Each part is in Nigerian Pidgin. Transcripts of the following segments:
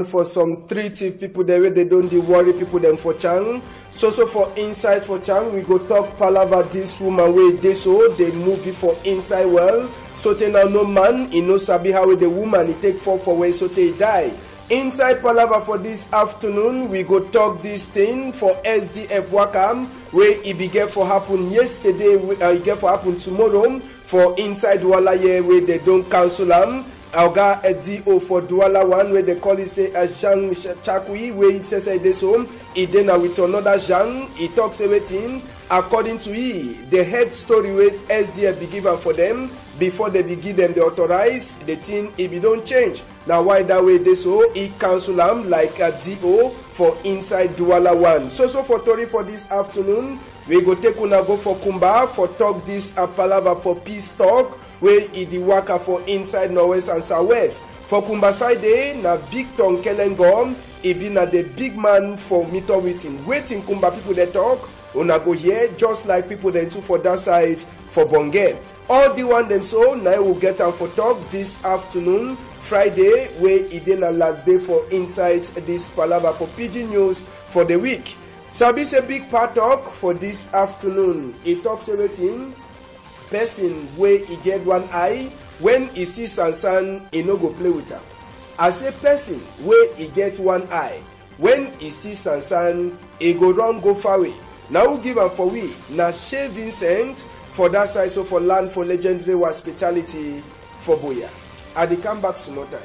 for some treaty people there where they don't worry people them for Chang. So for inside for Chang, we go talk palava this woman where they so they move it for inside well. So they now no man, he no sabi how the woman he take for way so they die. Inside palava for this afternoon, we go talk this thing for SDF Wakam where it began for happen yesterday, it get for happen tomorrow for inside Walaye where they don't cancel them. Alga DO for Douala one where they call it say a Jean Chakwi where it says this home. It then with another Jean, he talks everything according to he. The head story where SDF be given for them before they be give them the authorize the thing if it don't change. Now why that way they so he cancel them like a DO for inside Douala one. So for Tori for this afternoon, we go take una go for Kumba for talk this palava for peace talk. Where it the worker for inside Northwest and Southwest. For Kumba side, na Victor Kelengom, he be na the big man for meet up with him. Waiting Kumba people they talk, una go here just like people they do for that side for Bonge. All the one them so now we'll get them for talk this afternoon, Friday, where it then a last day for inside this palava for PG News for the week. Sabi say big part talk for this afternoon. It talks everything. Person where he get one eye, when he see Sansan, he no go play with her. As a person where he get one eye, when he see Sansan, he go round go far away. Now we give him for we, na Shea Vincent for that side, so for land for legendary hospitality for Boya. I dey come back some more time.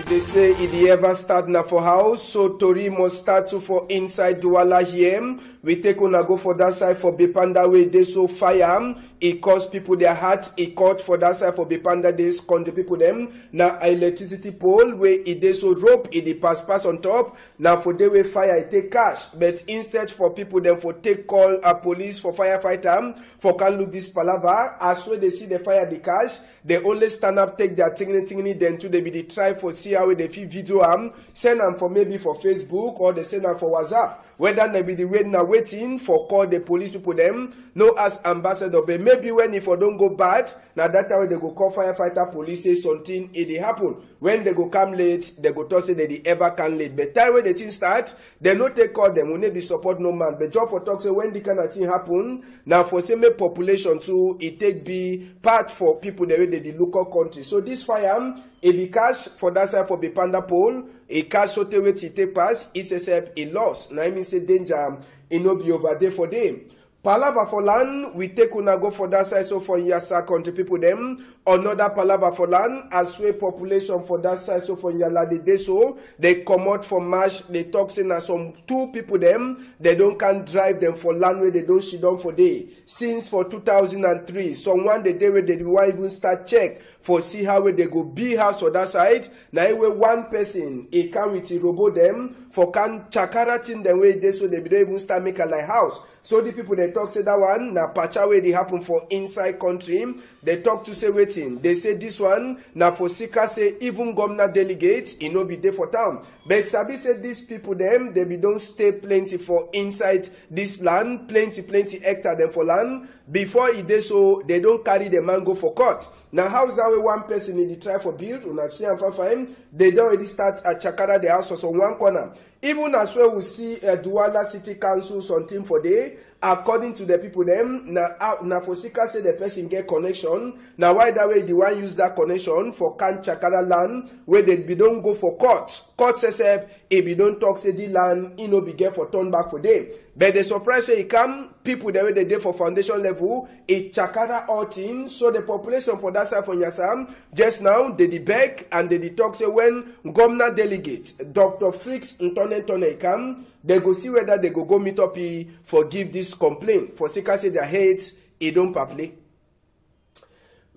They say if they ever start na for house, so Tori must start to for inside Douala here. We take on a go for that side for Bepanda where they so fire. It cost people their heart. It caught for that side for Bepanda days country people them. Now electricity pole where it they so rope it pass on top. Now for they way fire it take cash. But instead for people them for take call a police for firefighter for can look this palava. As well they see the fire the cash. They only stand up take their thing then to they be the try for see how they feel video send them for maybe for Facebook or they send them for WhatsApp. Whether they be the way now waiting for call the police people them no as ambassador but maybe when if I don't go bad now that time they go call firefighter police say something it happen when they go come late they go talk say they ever can late but time when the thing start they no take call them will be support no man but job for talk say when the kind of thing happen now for say make population too it take be part for people the way the local country so this fire it be cash for that side for Bepanda pole a cash so te wait it take pass it's except a loss now I mean say danger it no be over there for them. Palava for land, we take una go for that side, so for Yasa country people them. Another palava for land, as well population for that side, so for Yala de so they come out from marsh, they talk saying that some two people them, they don't can drive them for land where they don't shit down for day. Since for 2003, someone the day where they want even start check for see how they go be house for that side. Now where one person, he come with a robot them, for can chakara thing the way they so they don't even start make a like house. So the people they talk say that one na pacha way they happen for inside country. They talk to say waiting. They say this one na for Sika say even governor delegate it no be there for town. But Sabi said these people them they be don't stay plenty for inside this land plenty hectare them for land before it they so they don't carry the mango for court. Now how's that way one person in the try for build una see and fine they don't already start at Chakara the house on one corner. Even as well we see Douala City Council something for day according to the people them na for Sika say the person get connection. Now why that way the one use that connection for can Chakara land where they be don't go for court. Court says if you don't talk say the land it no be get for turn back for them. But the surprise say it come people the way they did for foundation level a Chakara all thing so the population for that side for Yasam just now they beg and they talk say when governor delegate Dr. Fricks Ntone come they go see whether they go meet up for give this complaint for Sika say their heads it don't play.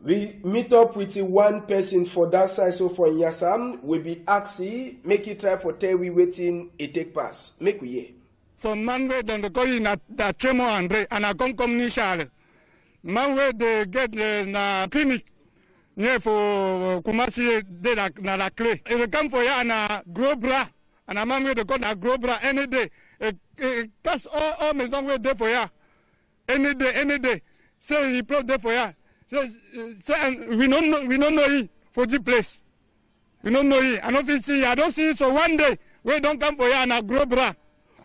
We meet up with one person for that side so for Yasam we be axi make it try for tell we waiting it take pass make we hear. So man where then the going at that Chemo Andre and I come nishale. Man where they get na clinic near for Kumasi de na la clay. If they come for ya na Grobra and a man where they go na Grobra any day. That's all maison where they for ya. any day. Say he plot there for ya. Say we don't know he for the place. We don't know he. I don't see. I don't see. So one day we don't come for ya and I grow bra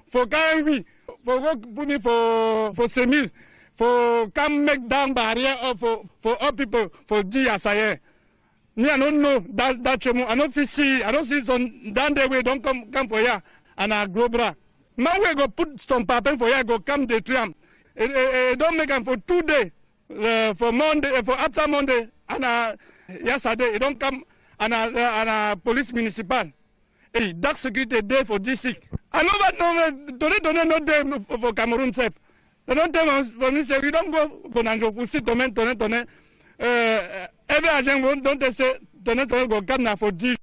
for carry me for work put me for Semil for come make down barrier for all people for the Asaye. Me I don't know that chemo. I don't see some down there we don't come for ya and I grow bra. Now we go put some paper for ya go come the tram. Don't make them for 2 days. For Monday, for after Monday, and yesterday, it don't come and police municipal. Hey, dark security day for DC. I know that don't know them for Cameroon self. They don't tell us for me say we don't go for Nanjo. We see tone. Every agent don't they say tone go come for D.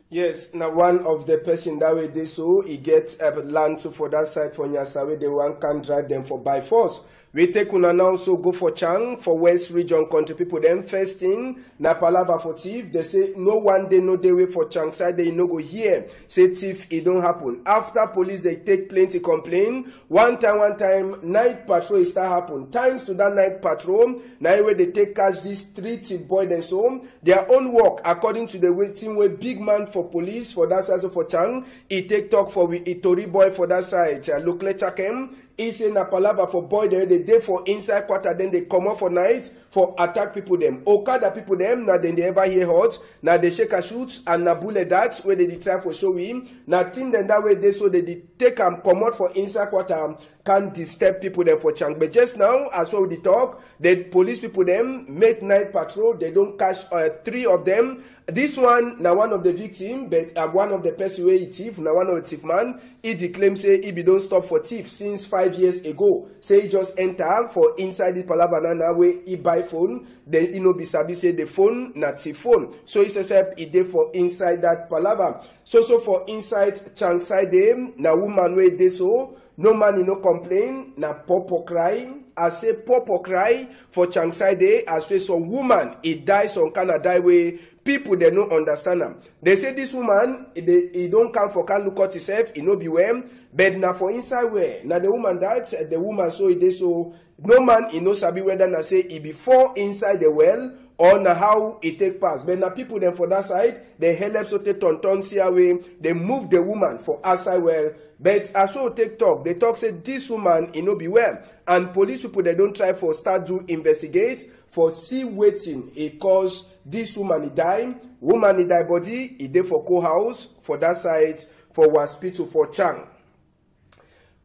Yes, now one of the person that way they so he get land to for that side for Nyasawe, they one can drive them for by force. We take una now so go for Chang for West Region country people. Them first thing na palava for thief. They say no one day no day way for Chang side they no go here. Say thief it don't happen. After police they take plenty complaint. One time night patrol start happen. Thanks to that night patrol, now where they take catch this street thief boy and so their own work according to the waiting way big man for police for that side so for Chang. He take talk for we Itori boy for that side. Lokle Chakem. He say na palava for boy there they dey for inside quarter then they come out for night for attack people them. Okada people them now then they ever hear hot now they shake a shoot and na bullet that where they try for show him now thing then that way they so they take and come out for inside quarter can't disturb people them for Chang. But just now as well we talk the police people them make night patrol they don't catch 3 of them. This one now one of the victim but one of the person where he thief now one of the thief man he claim say he be don't stop for thief since 5 years ago. Say he just enter for inside this palava now where he buy phone then he no be sabi say the phone na thief phone. So he says he dey for inside that palava. So for inside Chang side them na woman where they so no man he no complain na popo cry. I say popo cry for Chang side as say some woman he die some kind of die way. People they don't understand them. They say this woman he don't come for can look at himself, he no be well, but now for inside where now the woman died, the woman so he so no man he no sabi whether na say he before inside the well or na how it take pass. But now people then for that side they help so take ton see away they move the woman for outside well. But as well take talk they talk say this woman he no be well and police people they don't try for start to investigate for see waiting it cause this woman he die body he dey for co-house for that side for hospital for Chang.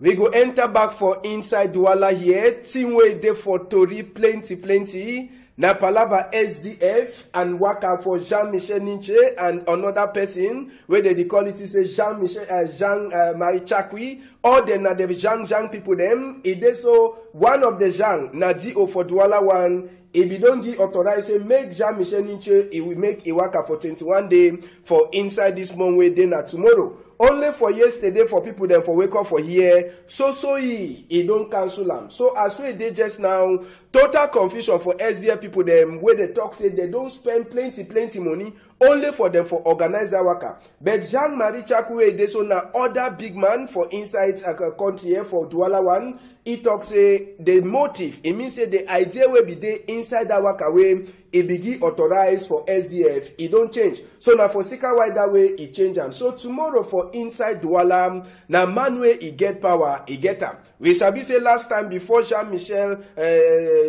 We go enter back for inside Douala here. Team way dey for Tori plenty. Na palava SDF and waka for Jean-Michel Ninche and another person where they call it say Jean-Marie Chakwi or then na the Jean people them. It is so one of the Jean na DO for Douala one. If you don't give authorize say make Jean-Michel Ninche he will make a waka for 21 days for inside this month way day na tomorrow. Only for yesterday for people then for wake up for here. So he don't cancel them. So as we did just now, total confusion for SDF people them where they talk say they don't spend plenty money only for them for organize that waka. But Jean-Marie Chakwe they so now other big man for inside a country here for Douala one. He talk say the motive. It means say the idea will be there inside that waka way. It begin authorized for SDF. It don't change. So now for Sika why that way it change them. So tomorrow for inside Douala now man way he get power he get them. We sabi say last time before Jean-Michel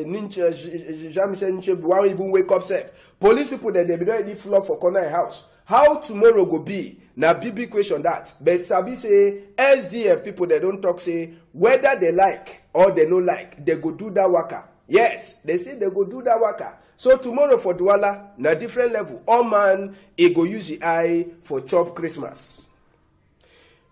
Ninche won't even wake up safe. Police people that they be already flop for corner house. How tomorrow go be? Now big question that. But sabi say SDF people they don't talk say whether they like or they no like they go do that waka. Yes, they say they go do that waka. So tomorrow for Douala na different level. All man he go use the eye for chop Christmas.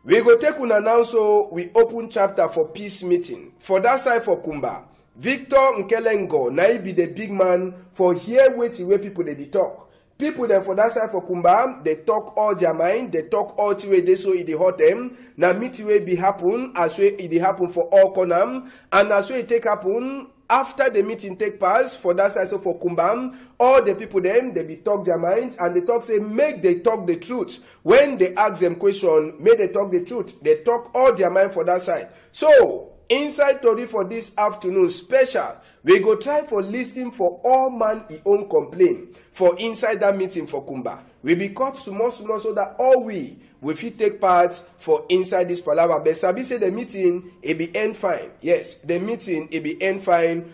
We go take una now so we open chapter for peace meeting. For that side for Kumba. Victor Nkelengo na be the big man for here waiting where people they talk. People then for that side for Kumba, they talk all their mind, they talk all the way they so it hurt them. Now meet way be happen as way it happen for all Konam, and as way it take happen after the meeting take place for that side so for Kumbam, all the people them they be talk their minds and they talk say make they talk the truth. When they ask them question, make they talk the truth. They talk all their mind for that side. So Inside tori for this afternoon special, we go try for listening for all man e own complaint for inside that meeting for Kumba. We be cut small so that all we fit take part for inside this palava. But Sabi say the meeting it be end fine. Yes, the meeting it be end fine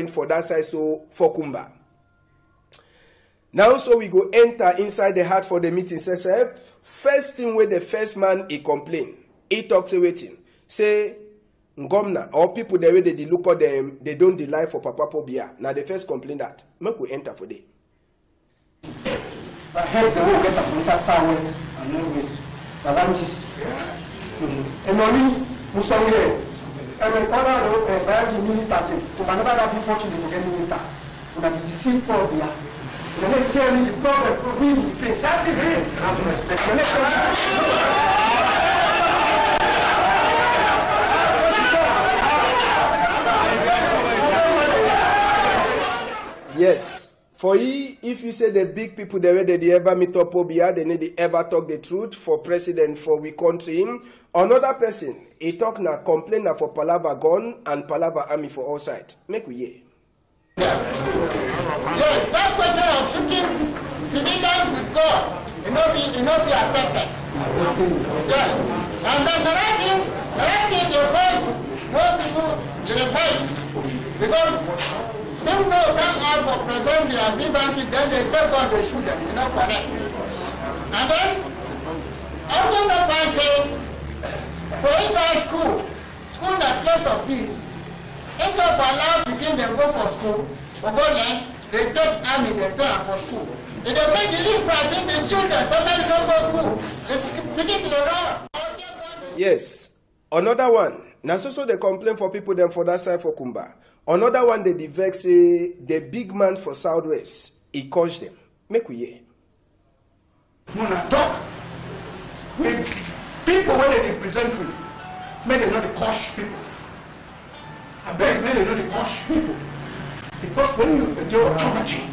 for that side, so for Kumba. Now so we go enter inside the heart for the meeting. Sesep, first thing where the first man he complain, he talks a waiting. Say Ngomna or people the way they look at them, they don't deny for Papa Pobia. Now the first complain that make we enter for day. But here's the way we get up inside southwest and northwest. The one is and only Musonge. And when Kona Bayaki minister to Manaba that fortunate to get minister, we have the same Pobia. And then tell me the problem we face. That's Yes, for ye, if you say the big people the way they ever meet up Obia, they need to ever talk the truth for president for we country. Another person, he talk na complain na for Palava gun and Palava army for all sides. Make we hear. Yes, that question of shooting civilians with God, it not be affected. Yes, and then the right thing they cause most people to repent because. Some know come out for present their grievances, then they take God they shoot them, it's not correct. And then, also the point says, for inside school that place of peace, instead of allowing begin them go for school, for go learn, they take army, they turn them for school. If they make the leave for the children, somebody don't go school, they begin to the wrong. Yes, another one. Now so they complain for people them for that side for Kumba. Another one they vex say the big man for Southwest, he coached them. Make we hear. When I talk with people when they present me, may they not coach people. I beg, may they not coach people. Because when you enjoy authority,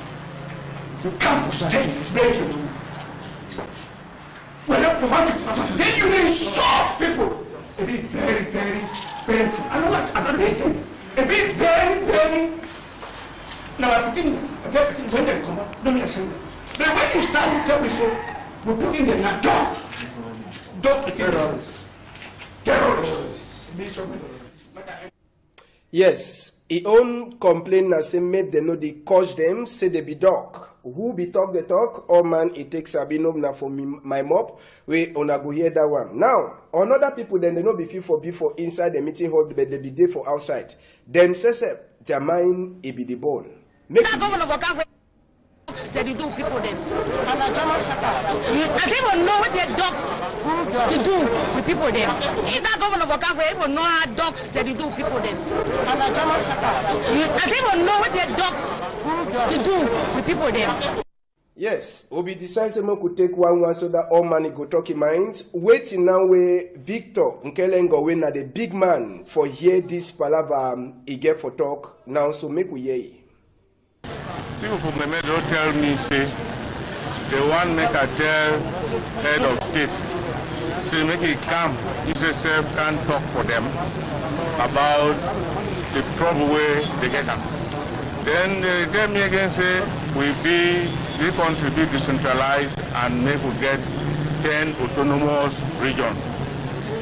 you can't sustain it, break it. When you're promoted, then you need to solve people. It is very, very painful. I don't hate them. It is very, very. Now I begin when they come up, let me say that. But when you start, you tell me, say, we put in the dog. Dog terrorists. Yes, he own complain na say make they know they coach them, say they be dog. Who be talk the talk, or man it takes Sabino na for me, my mop, we ona go hear that one. Now, another people then they know before inside the meeting hall, but they be there for outside. Then says their mind it be the ball. Make They do people then. And people know what their dogs to do with people then. If that governor of Okafwe, people know how dogs they do people then. And people know what their dogs to do with people then. Yes, Obi decides someone could take one so that all money go talk in mind. Waiting now where Victor Nkelengo when the big man for hear this palava he get for talk now, so make we hear it. People from Memedo tell me, say, they want make a tell head of state, say make it come, he says can't talk for them about the trouble where they get them. Then they tell me again, say, this country be decentralized and make we get 10 autonomous regions.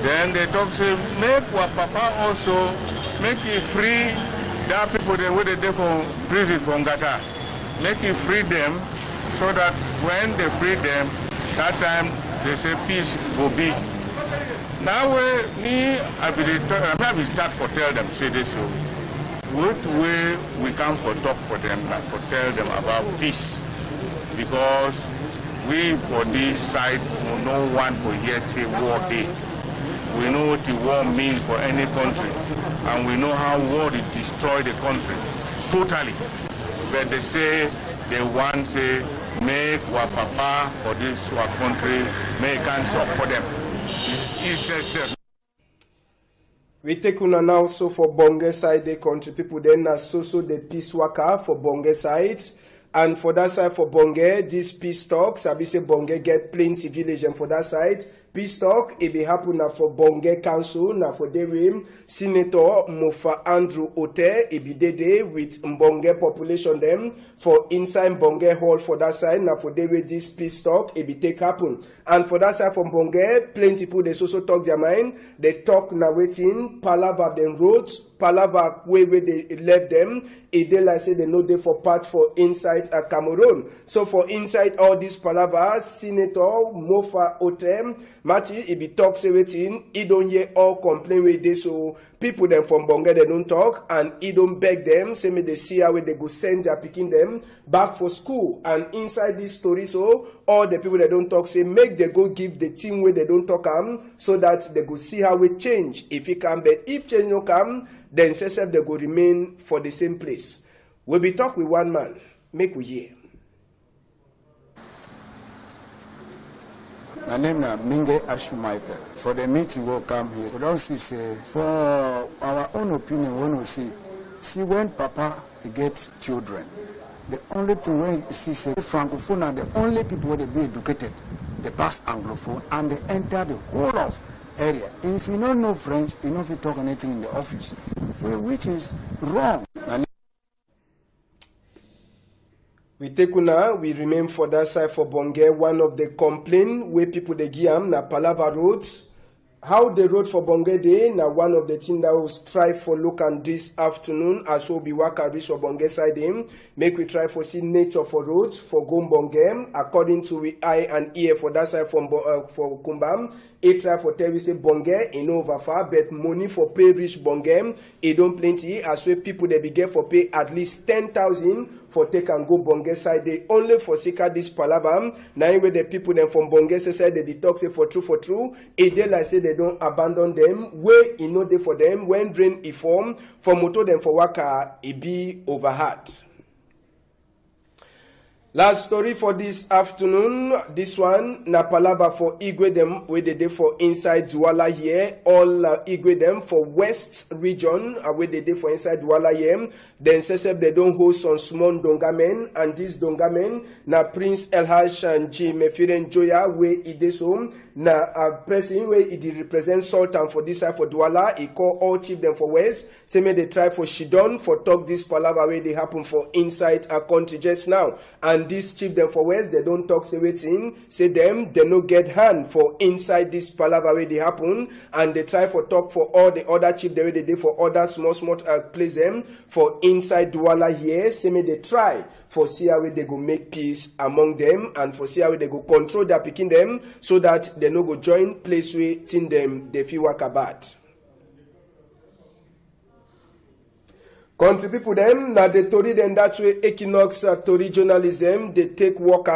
Then they talk, say, make what Papa also, make it free that people they were there for prison from Gata. Make it free them so that when they free them, that time they say peace will be. Now I will start to tell them, say this, so what way we come for talk for them, like for tell them about peace. Because we for this side, no one for here say war day. We know what the war means for any country, and we know how war it destroy the country totally. But they say they want say make what Papa for this our country, make can't stop for them. It's we take una now so for Bonge side the country people then so the peace worker for Bonge side. And for that side for Bonge, this peace talks, I be say Bonge get plenty village and for that side, Peace talk, it be happen na for Bonge Council, na for Dewe, Senator Mofa Andrew Ote, it be day with Mbonge population them for inside Mbonge Hall for that side, na for Dewe this peace talk, it be take happen. And for that side from Mbonge, plenty people they also talk their mind, they talk na waiting, palaver them roads, palaver where they left them, it they like say they know they for part for inside Cameroon. So for inside all these palavers, Senator Mofa Otem, Mati, it be talk say waiting, he don't hear all complain with this, so people them from Bonge they don't talk, and he don't beg them, say me they see how they go send their picking them back for school. And inside this story, so all the people that don't talk say make they go give the team where they don't talk so that they go see how it change. If it can, but if change no come, then CSF they go remain for the same place. We'll be talk with one man. Make we hear. My name is Minge Ashumaika. For the meeting will come here. We don't see for our own opinion when we see when Papa gets children. The only thing when you see Francophone are the only people that be educated. They pass Anglophone and they enter the whole of area. If you don't know French, you know if you talk anything in the office, which is wrong. We take una, we remain for that side for Bonge. One of the complaint where people they give na Palava roads. How the road for Bonge Day, now one of the things that will strive for look at this afternoon as we waka reach for Bonge side him. Make we try for see nature for roads for Gombonge according to we eye and ear for that side from for Kumbam. It try for tell we say Bonge in over far, but money for pay reach Bonge, it don't plenty as we people they be get for pay at least 10,000 for take and go Bonge side. They only for sika this palabam. Now where the people them from Bonge side they detox it for true. It they like say they don't abandon them. Where you know they for them when rain is form for motor them for waka it be overhead. Last story for this afternoon, this one, na palava for Igwe them, where they did for inside Douala here, all Igwe them for West region, where they did for inside Douala here. Then CSF they don't host on small dongamen, and this dongamen, na Prince Elhaj and G. Mefiren Joya, where he did so, na pressing where he represent Sultan for this side for Douala, he call all chief them for West, say may they try for Shidon, for talk this palava where they happen for inside a country just now. And this chief them for West, they don't talk say waiting, say them, they no get hand for inside this palava where they happen, and they try for talk for all the other chief they did for other small place them for inside Douala here, say me they try for see how they go make peace among them, and for see how they go control their picking them, so that they no go join place where tin them they feel work about. Country people them, na the Tory them that way Equinox Tory journalism, they take work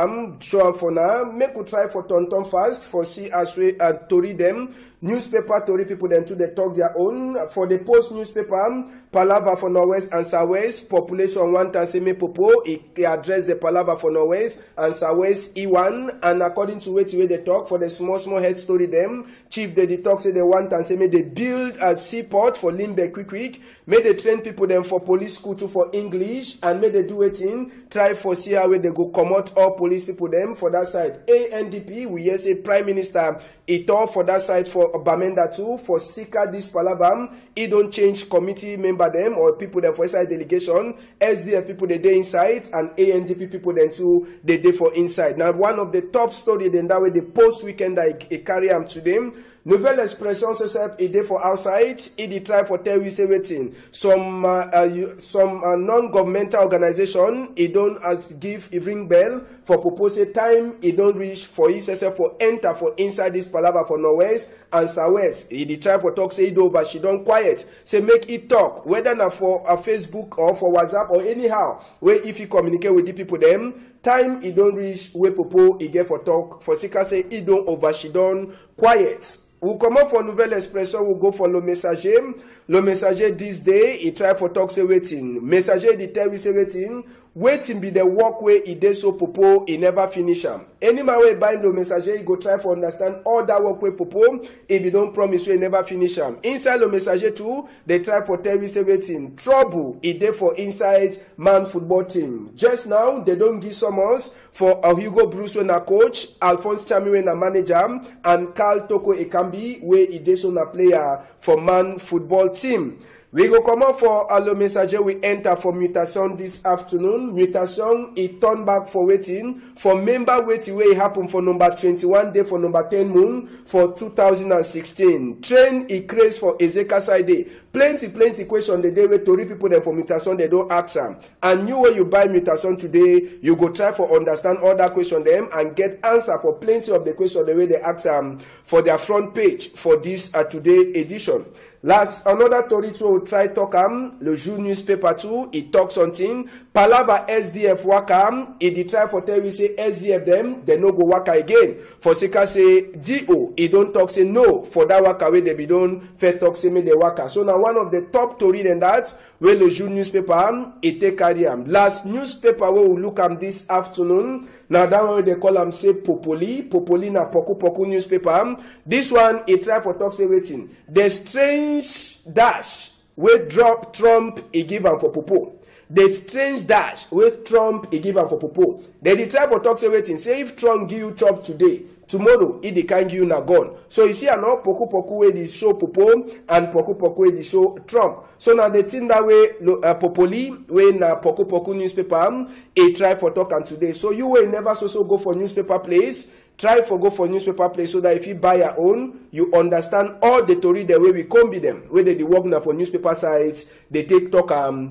show for now, make we try for turn fast, for see as we Tory them, newspaper Tory people them too, they talk their own, for the post newspaper, Palava for Norwest and Southwest, population 1,000 popo, it address the Palava for Norwest and Southwest E1, and according to where they talk, for the small head story them, chief they talk say they want and say may they build a seaport for Limbe quick, may they train people them for police school too for English, and may they do it in try for see how they go come out all police people them for that side. ANDP we hear say Prime Minister it all for that side for Bamenda too for Sika this palabam. He don't change committee member them or people them for inside delegation. SDF people they day inside, and ANDP people then too they day for inside. Now one of the top story then that way the post weekend I carry am to them. Nouvelle Expression CSF it day for outside. It try for tell you say waiting. Some non-governmental organization it don't give a ring bell for propose time it don't reach for CSF for enter for inside this palava for Norwest and Southwest. It try for talk say it over she don't quiet. Say make it talk whether na for a Facebook or for WhatsApp or anyhow where if you communicate with the people them time it don't reach where popo it get for talk for Sika say it don't over she don't quiet. We'll come up for Nouvelle Expression, we'll go for Le Messager. Le Messager this day, he try for talk say waiting. Messager, he tell we say waiting. Waiting be the work way he did so popo, he never finish am. Any man way bind the messager, he go try to understand all that work way popo, if he don't promise he never finish am. Inside the messager too, they try for tell you say waiting. Trouble, he did for inside man football team. Just now, they don't give summons for Hugo Bruce when a coach, Alphonse Chamie when a manager, and Carl Toko Ekambi, where he did so a player for man football team. We go come out for Allo Messager. We enter for mutation this afternoon. Mutation, he turn back for waiting. For member waiting where it happened for number 21 day for number 10 moon for 2016. Train he craze for Ezeka side. Plenty question the day where Tori people them for mutation they don't ask them. And you when you buy mutation today, you go try for understand all that question them and get answer for plenty of the question the way they ask them for their front page for this today edition. Last, another Tori will try talk le jour newspaper too, he talk something. Palava SDF waka, he try for tell you say SDF them, they no go waka again. For Sika say DO, he don't talk say no, for that waka way they be don't fair talk say me they waka. So now one of the top Tori than that, where le jour newspaper, he take carry am. Last newspaper we will look am this afternoon. Now that one they call am say Popoli na Poku newspaper. This one he try for talk say waiting. The strange dash where Trump he give am for Popo. The strange dash where Trump he give am for Popo. Then he try for talk say waiting. Say if Trump give you chop today, tomorrow he can give you na gone. So you see another Poku where they show Popo and Poku where they show Trump. So now the thing that way Popoli where na Poku newspaper he try for talk and today. So you will never so go for newspaper place. Try for go for newspaper place so that if you buy your own, you understand all the Tori the way we come be them. Where they work now for newspaper sites, they take talk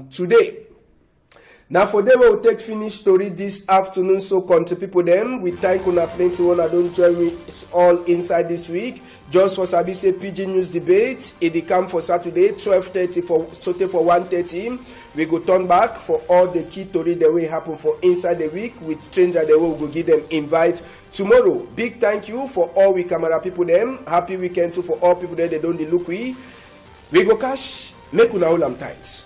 today. Now for them, we will take finish story this afternoon. So country people them, we thank una plenty one I don't join with all inside this week. Just for Sabi say PG News debates, it come for Saturday 12:30 for Sote for 1:30. We go turn back for all the key story that will happen for inside the week with stranger that will go give them invite tomorrow. Big thank you for all we camera people them. Happy weekend too for all people that they don't look we go cash. Make una hold am tight.